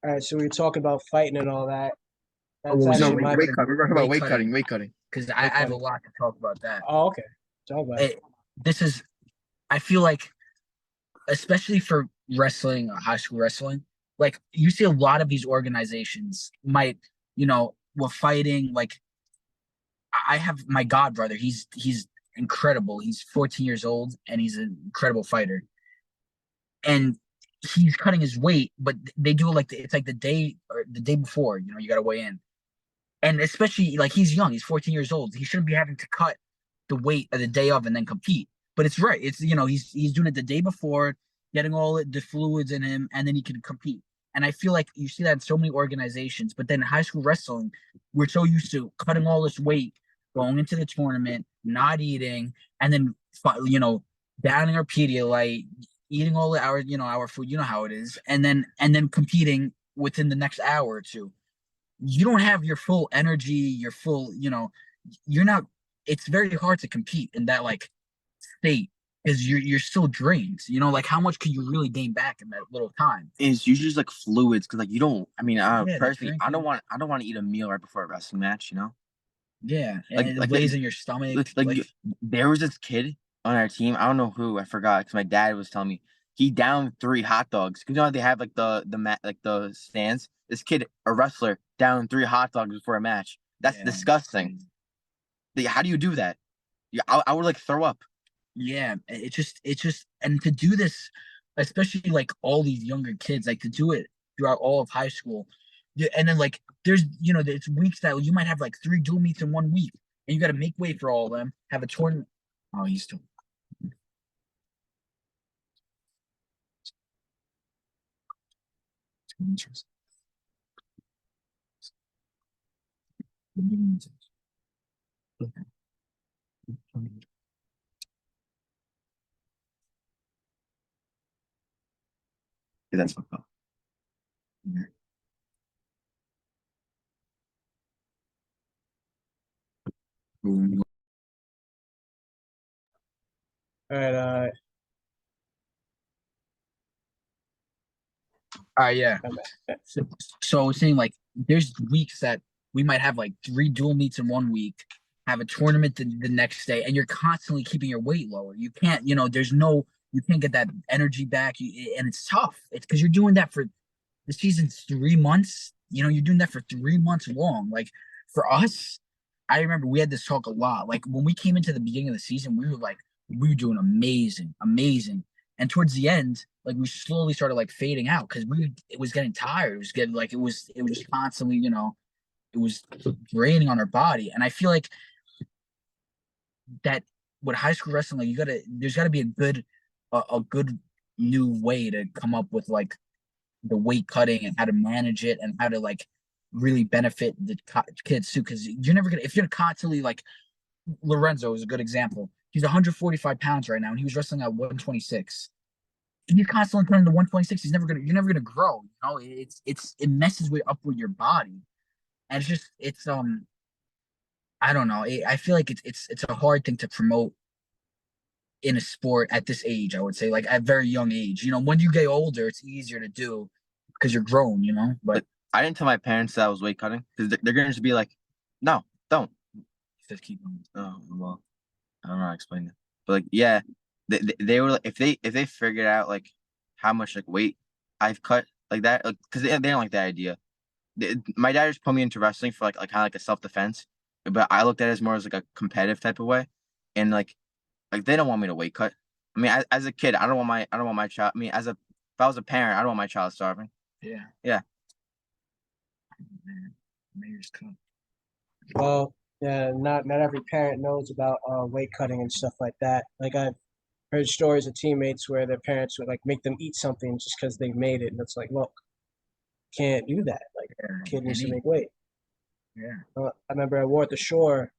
All right, so we were talking about fighting and all that. Oh, That's what was No, it? actually weight my weight cut. We're talking about Weight weight cutting. cutting. Weight cutting. Because I weight have a cutting. lot to talk about that. Oh, okay. Talk about it. This is, I feel like, especially for wrestling, high school wrestling, like you see a lot of these organizations might, were fighting. Like I have my god brother. He's incredible. He's 14 years old and he's an incredible fighter. And he's cutting his weight, but they do it like it's like the day before. You got to weigh in, and especially like he's young. He's 14 years old. He shouldn't be having to cut the weight of the day of and then compete. But it's right. It's he's doing it the day before, getting all the fluids in him, and then he can compete. And I feel like you see that in so many organizations. But then high school wrestling, we're so used to cutting all this weight, going into the tournament, not eating, and then downing our Pedialyte, eating all our food. You know how it is, and then competing within the next hour or two. You don't have your full energy, your full, you're not. It's very hard to compete in that like state because you're still drained. Like how much can you really gain back in that little time? It's usually just like fluids because like you don't. I mean, Yeah, the personally, I don't drinking. want. I don't want to eat a meal right before a wrestling match. Yeah, Like and it like lays the, in your stomach. like there was this kid on our team. I don't know who. I forgot because my dad was telling me he downed 3 hot dogs. Because they have like the mat like the stands. This kid, a wrestler, downed 3 hot dogs before a match. That's Yeah, disgusting. How do you do that? Yeah, I would like throw up. yeah. It's just, and to do this, especially like all these younger kids, like to do it throughout all of high school. Yeah, and then like there's weeks that you might have like 3 dual meets in one week, and you got to make way for all of them. Have a tournament. Oh, he's still. Yeah, that's fucked up. All right, Yeah. I'm back. So I was saying like there's weeks that we might have like 3 dual meets in one week, have a tournament the next day, and you're constantly keeping your weight lower. You can't, you can't get that energy back, and it's tough. It's because you're doing that for the season's 3 months. You're doing that for 3 months long. Like for us, I remember we had this talk a lot. Like when we came into the beginning of the season, we were doing amazing, amazing. And towards the end, like we slowly started like fading out because it was getting tired. It was getting like it was just constantly, it was draining on our body. And I feel like that with high school wrestling, like there's gotta be a good new way to come up with like the weight cutting and how to manage it and how to like really benefit the kids too. Because you're never gonna if you're constantly like Lorenzo is a good example. He's 145 pounds right now, and he was wrestling at 126. He's constantly turning to 126. You're never gonna grow. It messes up with your body, and it's I don't know. I feel like it's a hard thing to promote in a sport at this age. I would say like at very young age. When you get older, it's easier to do because you're grown. But Like I didn't tell my parents that I was weight cutting because they're gonna just be like, no, don't. just keep on. Oh well, I don't know how to explain it, but like yeah, they were like, if they figured out like how much like weight I've cut like that because they don't like that idea. My dad just put me into wrestling for like kind of like a self defense, but I looked at it as more as like a competitive type of way, and like they don't want me to weight cut. I mean, as a kid, I don't want my child. I mean, if I was a parent, I don't want my child starving. Yeah, Yeah, man. Mayor's Cup. Well, yeah, not every parent knows about weight cutting and stuff like that. Like I've heard stories of teammates where their parents would like make them eat something just because they made it, and it's like, look, can't do that. Like, Yeah, kid needs to any. make weight. Yeah. I remember at War at the Shore,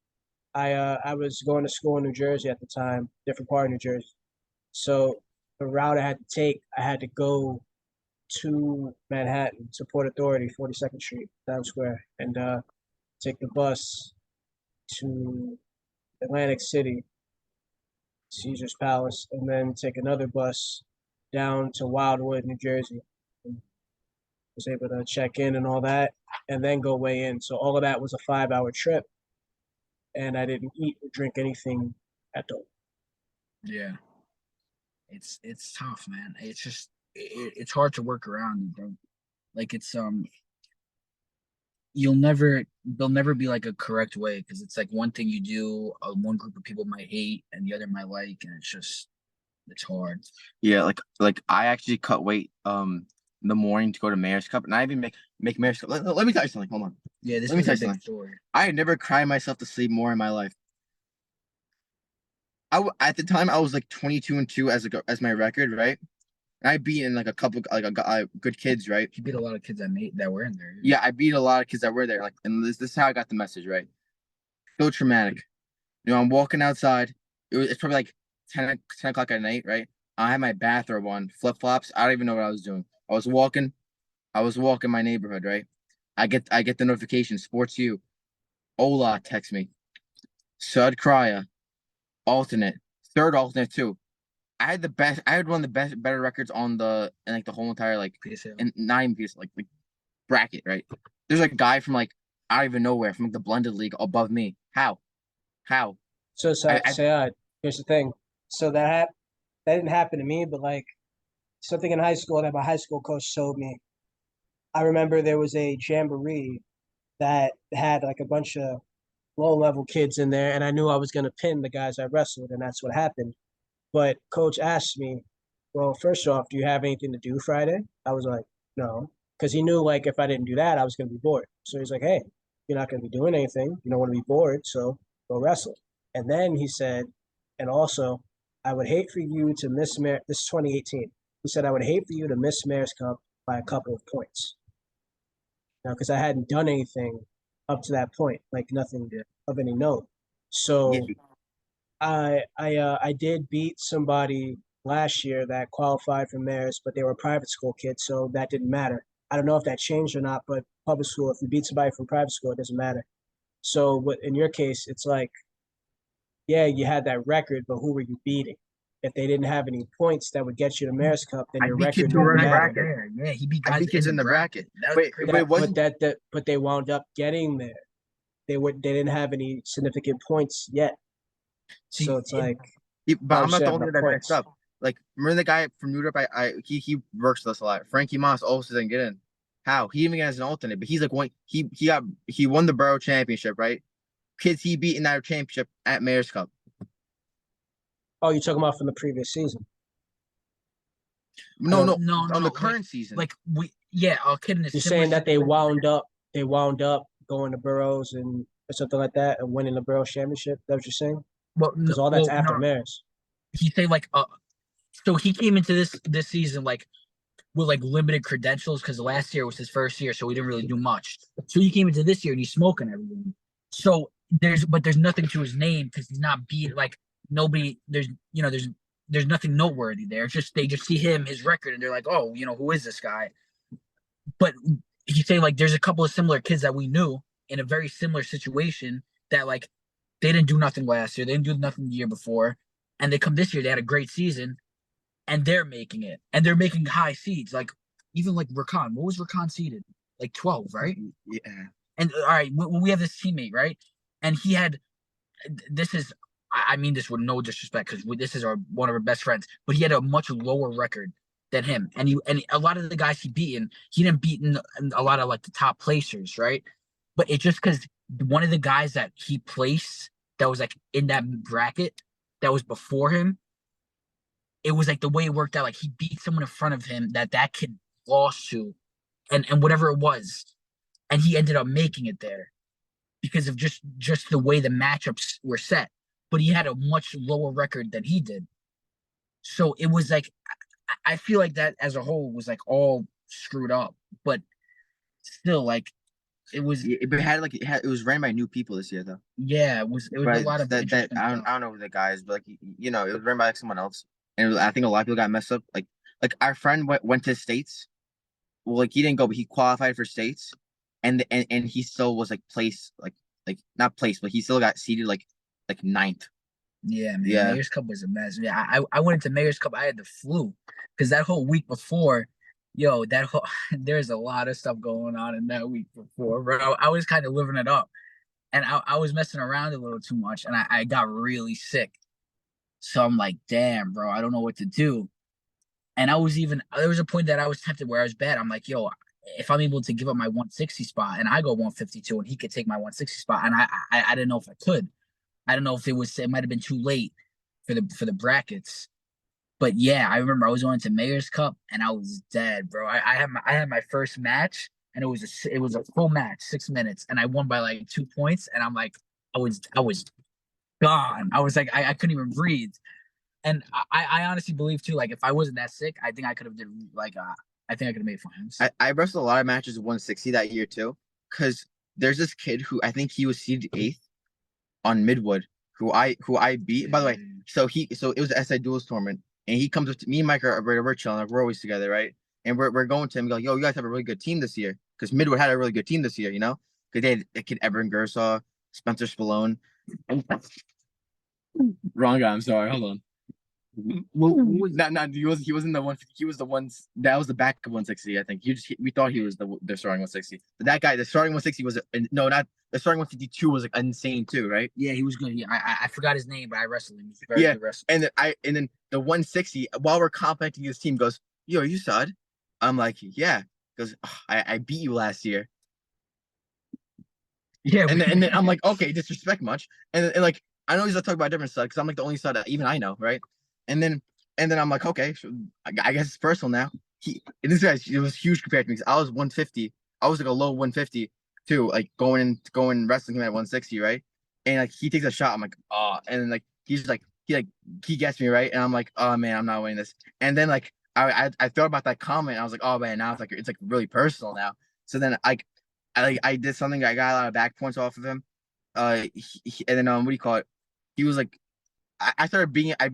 I was going to school in New Jersey at the time, different part of New Jersey. So the route I had to take, I had to go to Manhattan to Port Authority, 42nd Street, Times Square, and take the bus to Atlantic City, Caesar's Palace, and then take another bus down to Wildwood, New Jersey. was able to check in and all that, and then go weigh in. So all of that was a 5-hour trip, and I didn't eat or drink anything at all. Yeah. It's tough, man. It's just it's hard to work around, bro. Like it's there'll never be like a correct way because it's like one thing you do, one group of people might hate and the other might like, and it's hard. Yeah, like I actually cut weight in the morning to go to Mayor's Cup, and I even make Mayor's Cup. Let me tell you something. Hold on. Yeah, this Let me was tell a you big something. story. I had never cried myself to sleep more in my life. At the time I was like 22-2 as my record, right? And I beat in like a couple good kids, right? He beat a lot of kids that were in there. Yeah, I beat a lot of kids that were there. Like, and this is how I got the message, right? So traumatic. You know, I'm walking outside. It's probably like 10 o'clock at night, right? I had my bathrobe on, flip flops. I don't even know what I was doing. I was walking my neighborhood, right? I get the notification, Sports U. Ola text me. Sud Kraja, alternate, third alternate too. I had one of the better records in like the whole entire like PSL. and not even PS like bracket, right? There's a guy from like I don't even know where from like, the blended league above me. How? So I here's the thing. So that didn't happen to me, but like something in high school that my high school coach told me. I remember there was a jamboree that had like a bunch of low level kids in there, and I knew I was gonna pin the guys I wrestled, and that's what happened. But coach asked me, well, first off, do you have anything to do Friday? I was like, no, because he knew like if I didn't do that, I was gonna be bored. So he's like, hey, you're not gonna be doing anything. You don't want to be bored, so go wrestle. And then he said, and also, I would hate for you to miss this is 2018. He said, I would hate for you to miss Mayor's Cup by a couple of points. Now, because I hadn't done anything up to that point, like nothing of any note. yeah, So I did beat somebody last year that qualified for Mayor's, but they were private school kids, so that didn't matter. I don't know if that changed or not, but public school, if you beat somebody from private school, it doesn't matter. So in your case, it's like, yeah, you had that record, but who were you beating? If they didn't have any points that would get you to Mayor's Cup, then I your beat kids record who were wouldn't in the matter. bracket. Yeah, he beat I guys beat kids in the bracket. That was Wait, crazy. but it wasn't. But they wound up getting there. They didn't have any significant points yet. See, So it's like, But I'm not the have only enough one that messed points. up. Like, remember the guy from New York? He works with us a lot. Frankie Moss also didn't get in. How? He even has an alternate, but he's like he won the borough championship, right? Kids he beat in that championship at Mayor's Cup. Oh, you're talking about from the previous season. No, no, on the like, current season. Like a kid in a You're similar saying that they situation. wound up going to boroughs and or something like that and winning the borough championship. That's what you're saying? Because all that's after No. Mayor's. He say like so he came into this season like with like limited credentials because last year was his first year, so he didn't really do much. So he came into this year and he's smoking everything. So there's nothing to his name because he's not beat like nobody. There's nothing noteworthy there. It's just they just see him, his record, and they're like, oh, who is this guy? But he's saying like there's a couple of similar kids that we knew in a very similar situation that like they didn't do nothing last year, they didn't do nothing the year before, and they come this year, they had a great season, and they're making it, and they're making high seeds. Like even like Rakan, what was Rakan seeded? Like 12, right? Yeah. And all right, we have this teammate, right? And he had this is I mean this with no disrespect because this is one of our best friends, but he had a much lower record than him, and a lot of the guys he didn't beat in a lot of like the top placers, right? But it's just because one of the guys that he placed that was like in that bracket that was before him, it was like the way it worked out. Like he beat someone in front of him that kid lost to, and whatever it was, and he ended up making it there because of just the way the matchups were set. But he had a much lower record than he did, so it was like I feel like that as a whole was like all screwed up, but still like it was. But it was ran by new people this year though. Yeah, it was a lot of that I don't know who the guy is, but like it was ran by like someone else, and I think a lot of people got messed up. Like our friend went to states. Well, like he didn't go, but he qualified for states, and he still was like placed, like not placed, but he still got seated like ninth. Yeah, man. Yeah. Mayor's Cup was a mess. Yeah, I went into Mayor's Cup. I had the flu because that whole week before, Yo, that whole there's a lot of stuff going on in that week before, bro. I was kind of living it up, and I was messing around a little too much, and I got really sick. So I'm like, damn, bro, I don't know what to do. And there was a point that I was tempted where I was bad. I'm like, yo, if I'm able to give up my 160 spot and I go 152 and he could take my 160 spot, and I didn't know if I could. I don't know if it might have been too late for the brackets. But yeah, I remember I was going to Mayor's Cup and I was dead, bro. I had my first match and it was a full match, 6 minutes, and I won by like 2 points. And I'm like, I was gone. I was like, I couldn't even breathe. And I honestly believe too, like if I wasn't that sick, I think I could have did like I think I could have made finals. I wrestled a lot of matches of 160 that year too, because there's this kid who I think he was seeded 8th on Midwood, who I beat. By the way, so it was the SI Duels tournament, and he comes up to me and Mike we're chilling, like we're always together, right? And we're going to him, go, yo, you guys have a really good team this year, because Midwood had a really good team this year, you know, because they had a kid Everin Gersaw, Spencer Spallone. Wrong guy. I'm sorry. Hold on. Well, he wasn't the one. He was the ones that was the back of 160. I think we thought he was the starting 160. But that guy, the starting 160 was no, not the starting 152 was like insane too, right? Yeah, he was good. Yeah, I forgot his name, but I wrestled him. He was a very good wrestler. And then the 160 while we're complimenting his team goes, yo, are you Sud? I'm like, yeah, because I beat you last year. Yeah, and then I'm like, okay, disrespect much, and like I know he's not talking about a different Sud because I'm like the only Sud that even I know, right? And then I'm like, okay, so I guess it's personal now. This guy, it was huge compared to me. I was 150. I was like a low 150 too, like going wrestling him at 160, right? And like he takes a shot, I'm like, oh, and then like he gets me right, and I'm like, oh man, I'm not winning this. And then like I thought about that comment, and I was like, oh man, now it's like really personal now. So then I did something. I got a lot of back points off of him. And then what do you call it? He was like. I started being I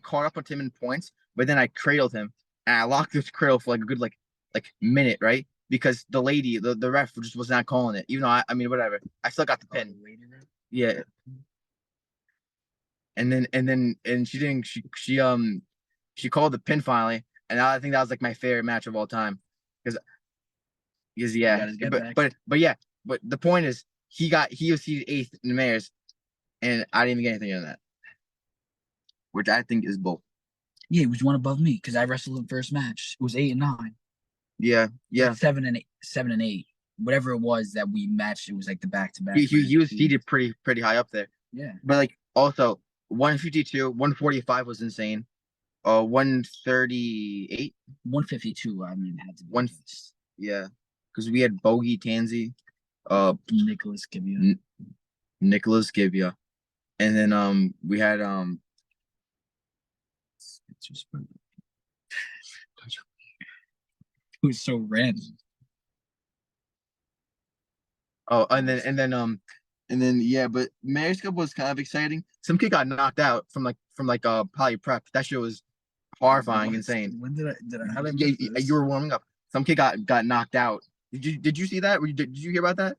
caught up with him in points, but then I cradled him and I locked this cradle for like a good like minute, right? Because the lady, the ref just was not calling it, even though I mean whatever. I still got the pin. Yeah. And she didn't she called the pin finally, and I think that was like my favorite match of all time. Because yeah, but the point is he was seeded 8th in the Mayors, and I didn't even get anything in that. Which I think is bull. Yeah, he was one above me because I wrestled him first match. It was 8 and 9. Yeah. 7 and 8, whatever it was that we matched. It was like the back-to-back. He was seated pretty high up there. Yeah, but like also 152, 145 was insane. 138, 152. I mean, had to be one. Yeah, because we had Bogey Tansy, Nicholas Givia, and then we had It was so random. Oh, and then yeah, but Mayor's Cup was kind of exciting. Some kid got knocked out from poly prep. That shit was horrifying, insane. When did I? How did you were warming up. Some kid got knocked out. Did you see that? Did you hear about that?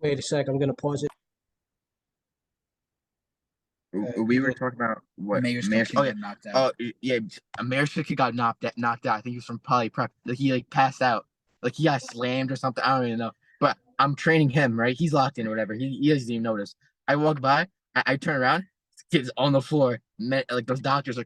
Wait a sec. I'm gonna pause it. We were talking about what Mayor's Cup got knocked out. Oh yeah, Mayor's kid got knocked out. I think he was from poly prep. Like he like passed out. Like he got slammed or something. I don't even know. But I'm training him, right? He's locked in or whatever. He doesn't even notice. I walk by. I turn around. Kid's on the floor. Like those doctors are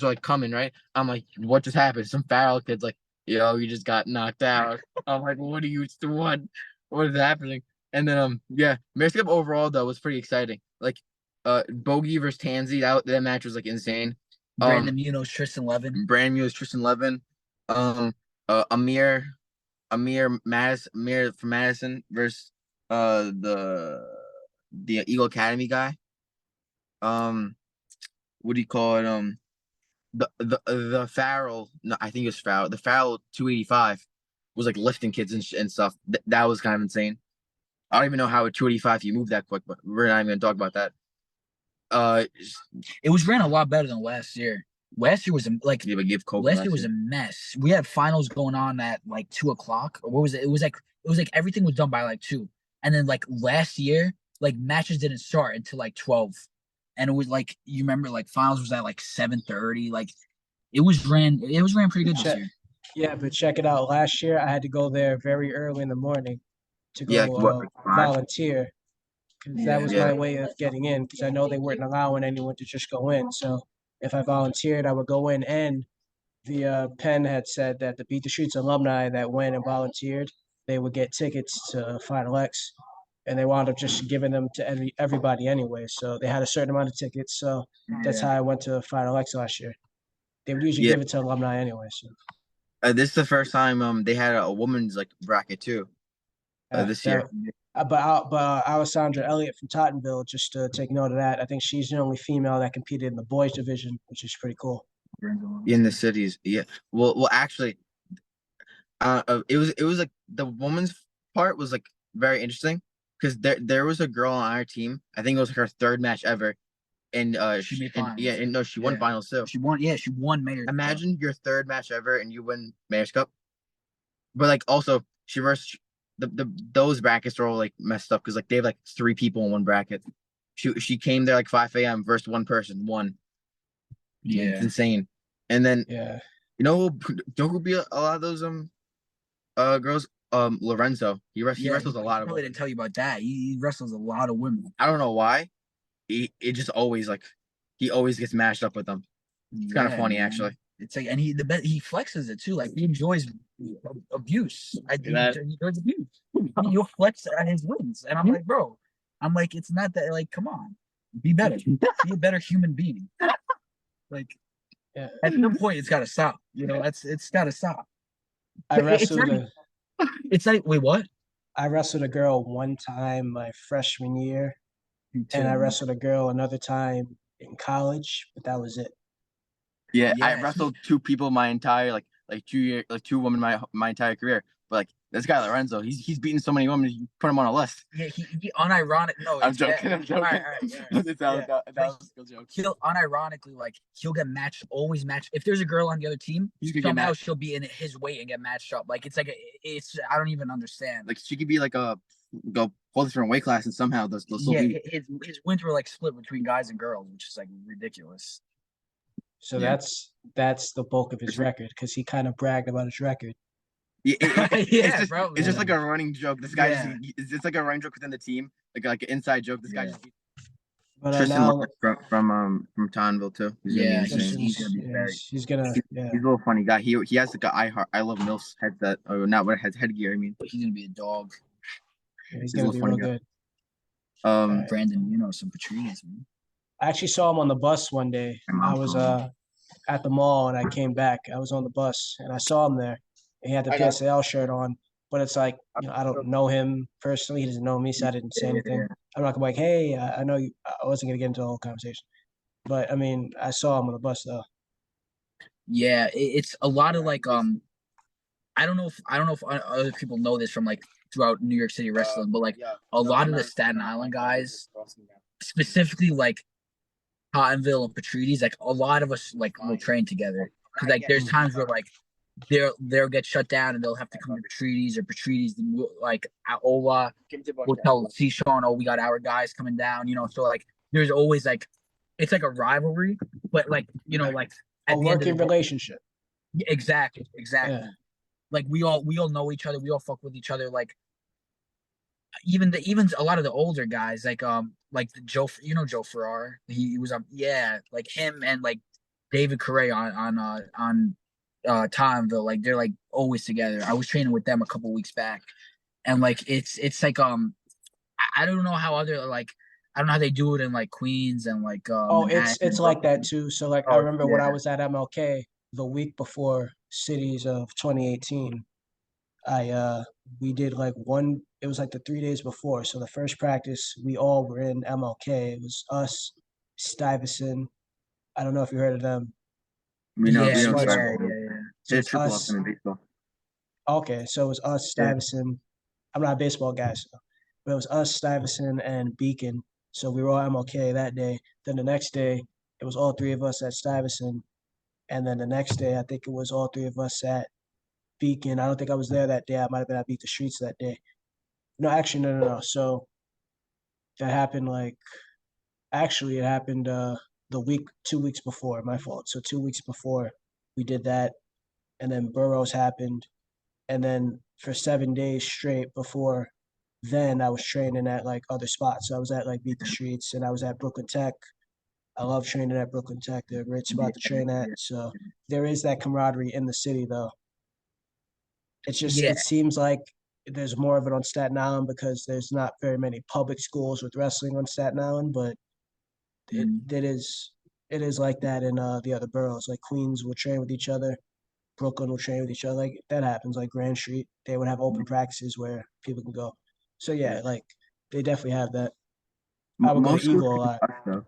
like coming, right? I'm like, what just happened? Some Farrell kid's like, yo, you just got knocked out. I'm like, what are you doing? What is happening? And then yeah, Mayor's Cup overall though was pretty exciting. Like Bogey versus Tansy, that match was like insane. Brandon Munoz, Tristan Levin. Amir from Madison versus the Eagle Academy guy. What do you call it? The Farrell, no, I think it was Farrell. The Farrell 285 was like lifting kids and stuff. That was kind of insane. I don't even know how at 285 you move that quick, but we're not even gonna talk about that. It was ran a lot better than last year. Last year was last year was a mess. We had finals going on at like 2:00, or what was it? It was like everything was done by like 2, and then like last year, like matches didn't start until like 12, and it was like you remember like finals was at like 7:30. Like it was ran pretty good this year. Yeah, but check it out. Last year, I had to go there very early in the morning to Yeah, like go what, like 5? volunteer because that was Yeah. my Yeah. way of getting in because I know they weren't allowing anyone to just go in. So if I volunteered, I would go in. And the Penn had said that the Beat the Streets alumni that went and volunteered, they would get tickets to Final X, and they wound up just giving them to everybody anyway. So they had a certain amount of tickets. So that's Yeah. how I went to Final X last year. They would usually Yeah. give it to alumni anyway. So This is the first time they had a woman's like bracket too. This year. but Alessandra Elliott from Tottenville, just to take note of that, I think she's the only female that competed in the boys division, which is pretty cool. In the cities. Yeah. Well, actually, it was like the woman's part was like very interesting because there was a girl on our team. I think it was her third match ever, and She made and yeah, finals. and no, she won Yeah. finals too. She won. Yeah, she won Mayor's Cup. Imagine your third match ever and you win Mayor's Cup. But like also she versed the those brackets are all like messed up because like they have like 3 people in one bracket. She came there like 5 a.m. versus one person, one. It's Yeah. insane. And then Yeah, who be a lot of those girls? Lorenzo. He Yeah. wrestles a lot of Probably women. didn't tell you about that. He wrestles a lot of women. I don't know why. It just always like he always gets mashed up with them. It's kind of funny man. actually. It's like, and he flexes it too. Like he enjoys abuse. He enjoys abuse. He'll flex at his wins, and I'm like, bro, I'm like, it's not that. Like, come on, be better. Be a better human being. Like, yeah. at some point, it's got to stop. It's got to stop. I It's wrestled not. It's like, wait, what? I wrestled a girl one time my freshman year, Me and I too. wrestled a girl another time in college, but that was it. Yeah, I Yeah, wrestled 2 people my entire like 2 year like 2 women my entire career. But like this guy Lorenzo, he's beaten so many women. You put him on a list. yeah. He unironic. No, I'm it's joking. I'm joking. All right, yeah. That Like, was a skill joke. he'll unironically like he'll get matched, always matched. If there's a girl on the other team, He's gonna get somehow matched. she'll be in his weight and get matched up. Like it's like it's I don't even understand. Like she could be like a go whole different weight class and somehow they'll still Yeah, be. his wins were like split between guys and girls, which is like ridiculous. So Yeah. that's the bulk of his record because he kind of bragged about his record. Yeah, Yeah, bro. It's just like a running joke. This guy Yeah. it's like a running joke within the team, like an inside joke. This guy Yeah. just But Tristan now Lawrence from Tonville too. He's gonna be Yeah, insane. he's gonna be yeah, very. he's gonna yeah. He's a little funny guy. He has like a I love MILFs headset or not what headgear. I mean, He's gonna be a dog. He's he's a gonna little be funny real guy. good. Um, Brandon, some Patrice, man. I actually saw him on the bus one day. I was at the mall and I came back. I was on the bus and I saw him there. He had the PSAL shirt on, but it's like, I don't know him personally. He doesn't know me, so I didn't say anything. I'm not gonna be like, hey, I know you. I wasn't gonna get into the whole conversation, but I mean, I saw him on the bus though. Yeah, it's a lot of like I don't know if other people know this from like throughout New York City wrestling, but like a lot of the Staten Island guys, specifically like Cottonville and Patrides, like a lot of us like will train together. Cause like there's times where like they'll get shut down and they'll have to come to Patrides or Patrides like at Ola will tell Sean, oh, we got our guys coming down, so like there's always like it's like a rivalry, but like like A working relationship. Exactly. Yeah. Like we all know each other. We all fuck with each other. Like even a lot of the older guys, like Joe, Joe Ferrar. He was like him and like David Correa on Tonville. Like they're like always together. I was training with them a couple weeks back, and like it's like I don't know how other like I don't know how they do it in like Queens and like it's like that too. So like I remember when I yeah. was at MLK the week before Cities of 2018, we did like it was like the 3 days before. So the first practice we all were in MLK. It was us, Stuyvesant. I don't know if you heard of them. we know Smart sorry. School. Yeah. So It's it's triple up us. in baseball. Okay, so it was us, Stuyvesant. I'm not a baseball guy, but it was us, Stuyvesant, and Beacon. So we were all MLK that day. Then the next day, it was all 3 of us at Stuyvesant. And then the next day, I think it was all 3 of us at Beacon. I don't think I was there that day. I might have been at Beat the Streets that day. No, actually, no. So that happened actually, it happened 2 weeks before. My fault. So 2 weeks before we did that. and then Burroughs happened, and then for 7 days straight before then, I was training at like other spots. So I was at like Beat the Streets, and I was at Brooklyn Tech. I love training at Brooklyn Tech. They're a great spot to train at. So there is that camaraderie in the city, though. It's just Yeah. it seems like there's more of it on Staten Island because there's not very many public schools with wrestling on Staten Island, but it Mhm. it is like that in the other boroughs. Like Queens will train with each other, Brooklyn will train with each other. Like that happens. Like Grand Street, they would have open practices where people can go. So yeah, Yeah. like they definitely have that. I would go to Most schools Eagle a do lot. us, though.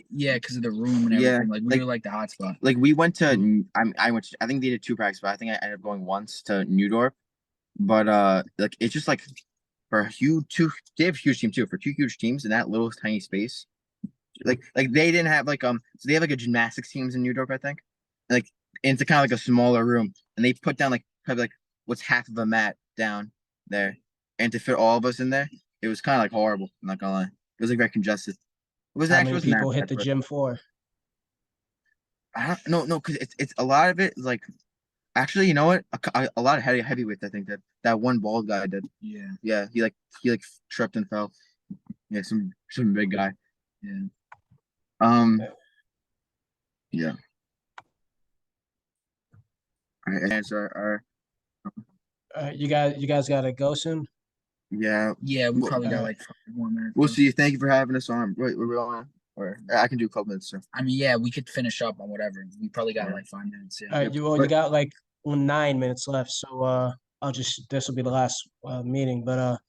Yeah, because of the room and Yeah, everything. Like we were like the hot spot. like we went to. I went. I think they did 2 practices, but I think I ended up going once to New Dorp. But like it's just like for a huge two. They have a huge team too. For two huge teams in that little tiny space. Like they didn't have like so they have like a gymnastics teams in New York, I think. Like and it's kind of like a smaller room, and they put down like probably like what's half of a mat down there, and to fit all of us in there, it was kind of like horrible. I'm not gonna lie, it was like very congested. It was How actually many wasn't that people hit bad, the but gym for? I don't no because it's a lot of it is like actually you know what a lot of heavyweights I think that one bald guy did. Yeah, he like tripped and fell. Yeah, some big guy. Yeah. Um. Yeah. All right. Answer our You guys gotta go soon. yeah. Yeah, we We'll, probably All got right. like 5 more minutes. we'll see. Thank you for having us on. Wait, we're on, or I can do a couple minutes. So. I mean, yeah, we could finish up on whatever. We probably got Yeah. like 5 minutes. Yeah. All right. Yep. You got like 9 minutes left. So I'll just this will be the last meeting, but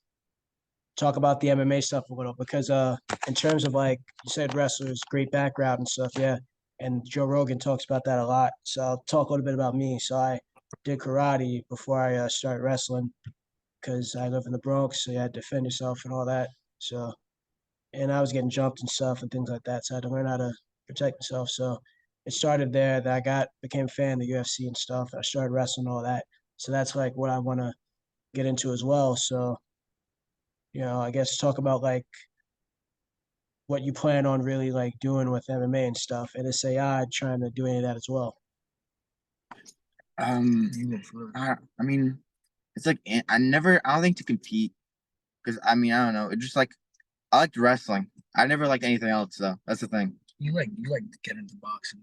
talk about the MMA stuff a little because in terms of like you said wrestlers, great background and stuff, yeah. And Joe Rogan talks about that a lot. So I'll talk a little bit about me. So I did karate before I started wrestling because I live in the Bronx, so you had to defend yourself and all that. So and I was getting jumped and stuff and things like that. So I had to learn how to protect myself. So it started there that I became a fan of the UFC and stuff. I started wrestling all that. So that's like what I want to get into as well. So, I guess talk about like what you plan on really like doing with MMA and stuff, and SAI trying to do any of that as well. Um. I mean, it's like I don't think to compete because I mean I don't know. It's just like I liked wrestling. I never liked anything else though. That's the thing. You like to get into boxing.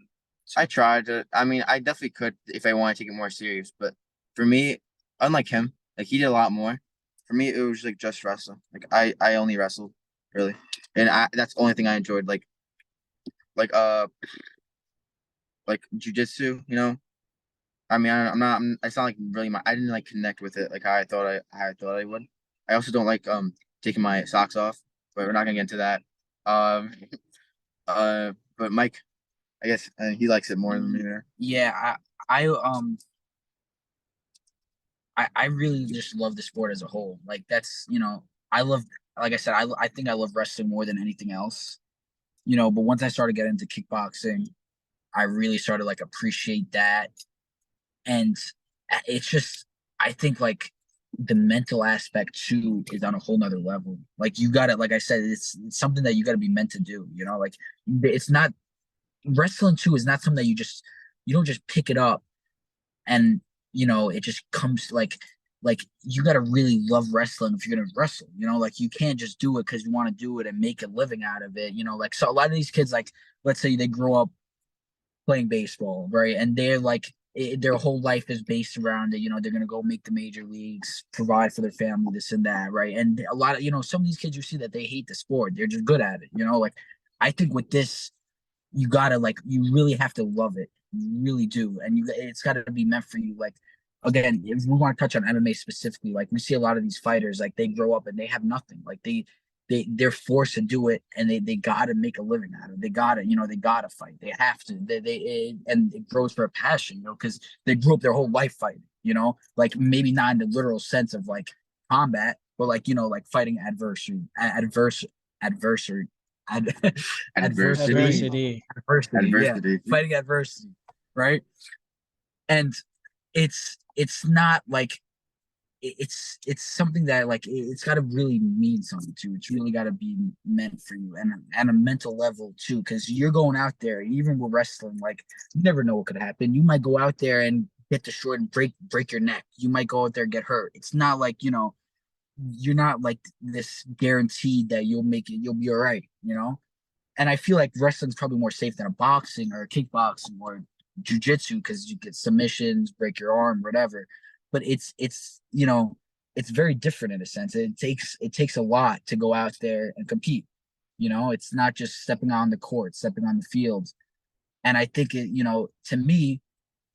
I tried to. I mean, I definitely could if I wanted to take it more serious. But for me, unlike him, like he did a lot more. For me, it was like just wrestling. Like I only wrestled really, and that's the only thing I enjoyed. Like like jujitsu. You know, I mean, I'm not. It's not like really my. I didn't like connect with it like how I thought I would. I also don't like taking my socks off, but we're not gonna get into that. Um, but Mike, I guess he likes it more than me there. Yeah, I really just love the sport as a whole. Like that's I love like I said I think I love wrestling more than anything else. But once I started getting into kickboxing, I really started like appreciate that, and it's just I think like the mental aspect too is on a whole nother level. Like you got it. Like I said, it's something that you got to be meant to do. Like it's not wrestling too is not something that you don't just pick it up and it just comes like you got to really love wrestling if you're gonna wrestle. Like you can't just do it because you want to do it and make a living out of it. Like so a lot of these kids, like let's say they grow up playing baseball, right? And they're like their whole life is based around it. They're gonna go make the major leagues, provide for their family, this and that, right? And a lot of some of these kids you see that they hate the sport, they're just good at it. Like I think with this, you gotta like you really have to love it, you really do, and it's got to be meant for you. Like again, if we want to touch on MMA specifically, like we see a lot of these fighters, like they grow up and they have nothing, like they're forced to do it, and they gotta make a living out of it. They gotta, they gotta fight. They have to. And it grows for a passion, because they grew up their whole life fighting. Like maybe not in the literal sense of like combat, but like like fighting adversary, ad, Adversity. yeah, Adversity. fighting adversity, right? And it's not like it's something that like it's got to really mean something too. It's really got to be meant for you and a mental level too, because you're going out there, even with wrestling, like you never know what could happen. You might go out there and get destroyed and break your neck. You might go out there and get hurt. It's not like, you're not like this guaranteed that you'll make it, you'll be all right, And I feel like wrestling's probably more safe than a boxing or a kickboxing or jujitsu because you get submissions, break your arm, whatever. But it's very different in a sense. It takes a lot to go out there and compete. It's not just stepping on the court, stepping on the field. And I think to me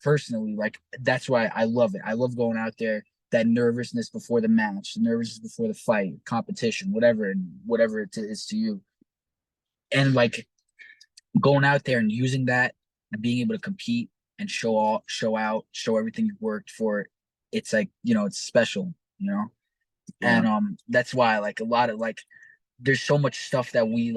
personally, like that's why I love it. I love going out there, that nervousness before the match, the nervousness before the fight, competition, whatever it is to you. And like going out there and using that and being able to compete and show out, show everything you've worked for. It's like, it's special. Yeah. And that's why like a lot of like there's so much stuff that we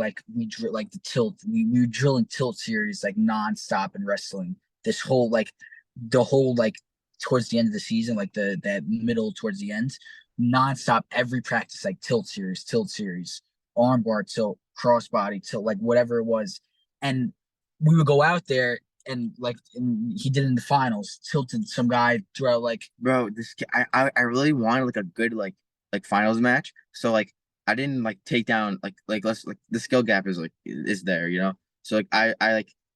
drill, like the tilt. We were drilling tilt series like nonstop in wrestling. This whole like the whole like towards the end of the season, like that middle towards the end, nonstop every practice, like tilt series, armbar tilt, crossbody tilt, like whatever it was. And we would go out there and he did in the finals, tilted some guy throughout like Bro, I really wanted like a good like finals match. So like I didn't like take down let's like the skill gap is there. So like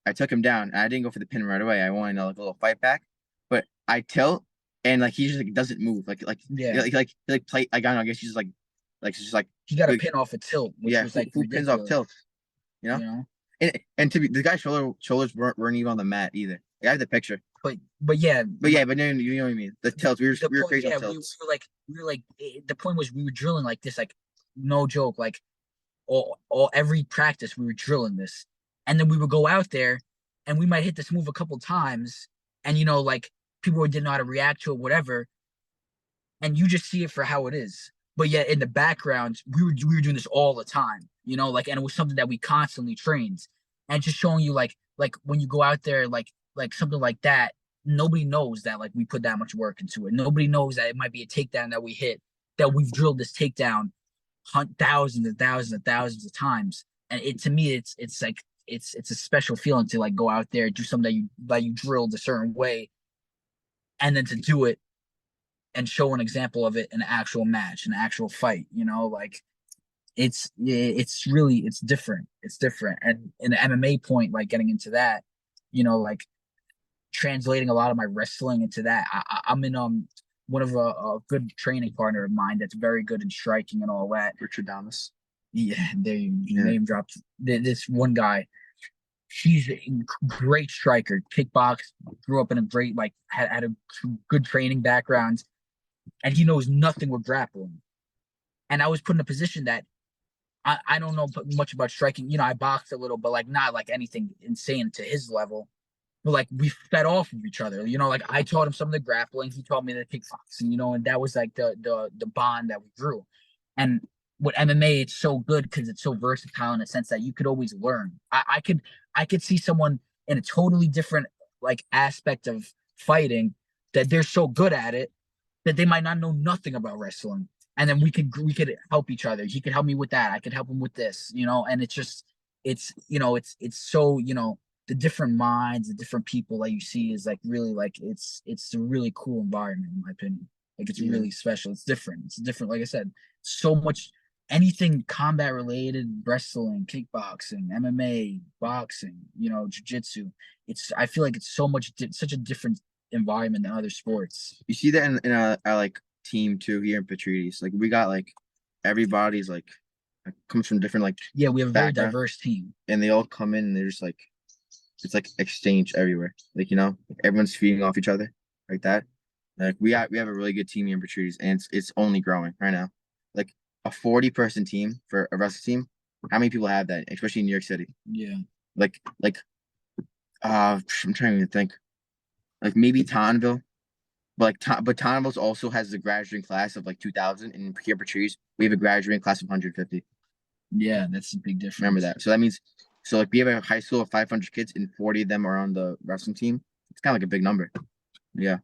I took him down and I didn't go for the pin right away. I wanted like a little fight back, but I tilt and like he just like doesn't move yeah. Play. I don't know. I guess he's just it's just like he got a pin off a tilt, which was like who pins off tilt, you know? And to be the guy's shoulders weren't even on the mat either. I have the picture. But no, you know what I mean. The tilts. We were crazy on tilts. We were like the point was we were drilling like this, like no joke, like all every practice we were drilling this. And then we would go out there and we might hit this move a couple times and like people didn't know how to react to it, whatever. And you just see it for how it is. But yet in the background, we were doing this all the time, and it was something that we constantly trained. And just showing you like when you go out there, like something like that, nobody knows that like we put that much work into it. Nobody knows that it might be a takedown that we hit, that we've drilled this takedown thousands and thousands and thousands of times. And to me, it's like it's a special feeling to like go out there, do something that you drilled a certain way, and then to do it and show an example of it in an actual match, an actual fight. Like it's different. It's different. And in the MMA point, like getting into that, like translating a lot of my wrestling into that. I'm in one of a good training partner of mine that's very good in striking and all that. Richard Damas. Yeah, there you name dropped this one guy. He's a great striker, kickbox, grew up in a great had a good training background, and he knows nothing with grappling. And I was put in a position that I don't know much about striking. I boxed a little, but like not like anything insane to his level. But like we fed off of each other. Like I taught him some of the grappling, he taught me the kickboxing. And that was like the bond that we grew. And with MMA, it's so good because it's so versatile in a sense that you could always learn. I could see someone in a totally different like aspect of fighting that they're so good at it that they might not know nothing about wrestling. And then we could help each other. He could help me with that. I could help him with this, and it's just, it's so, the different minds, the different people that you see is like really like, it's a really cool environment in my opinion. Like it's really special. It's different. It's different. Like I said, so much, anything combat related, wrestling, kickboxing, MMA, boxing, jiu-jitsu. I feel like it's such a different environment than other sports. You see that in our like team too here in Patrides. Like we got like everybody's like comes from different like we have a very diverse team, and they all come in and they're just like it's like exchange everywhere. Like everyone's feeding off each other like that. Like we have a really good team here in Patrides, and it's only growing right now. Like a 40-person team for a wrestling team. How many people have that, especially in New York City? Yeah. I'm trying to even think. Like maybe Tauntonville, but Tauntonville also has the graduating class of like 2,000, and here for Trees we have a graduating class of 150. Yeah, that's a big difference. Remember that. So that means like we have a high school of 500 kids, and 40 of them are on the wrestling team. It's kind of like a big number. Yeah.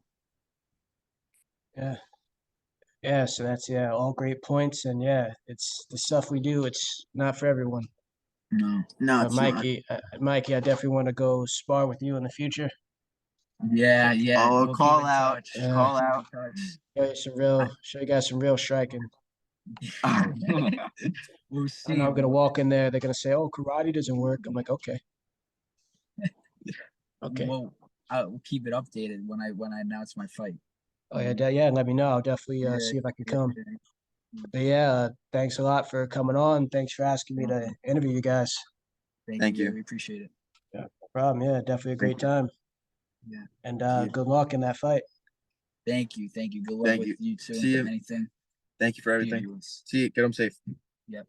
Yeah. Yeah. So that's all great points, and it's the stuff we do. It's not for everyone. No, it's Mikey, Mikey, I definitely want to go spar with you in the future. Yeah, yeah. Oh, We'll call keep in out. touch. Yeah. Call Keep in out. touch. Show you guys some real striking. We'll I see. know I'm gonna walk in there. They're gonna say, "Oh, karate doesn't work." I'm like, okay, okay. Well, I'll keep it updated when I announce my fight. Oh yeah, yeah. Let me know. I'll definitely Yeah, see if I can yeah, come. yeah. But yeah, thanks a lot for coming on. Thanks for asking me to interview you guys. Thank you. you. We appreciate it. Yeah, no problem. Yeah, definitely a great Thank you. time. Yeah. And Thank you. good luck in that fight. Thank you. Thank you. Good luck Thank with you. you too. See you. Anything. Thank you for everything. Fabulous. See you. Get them safe. Yep.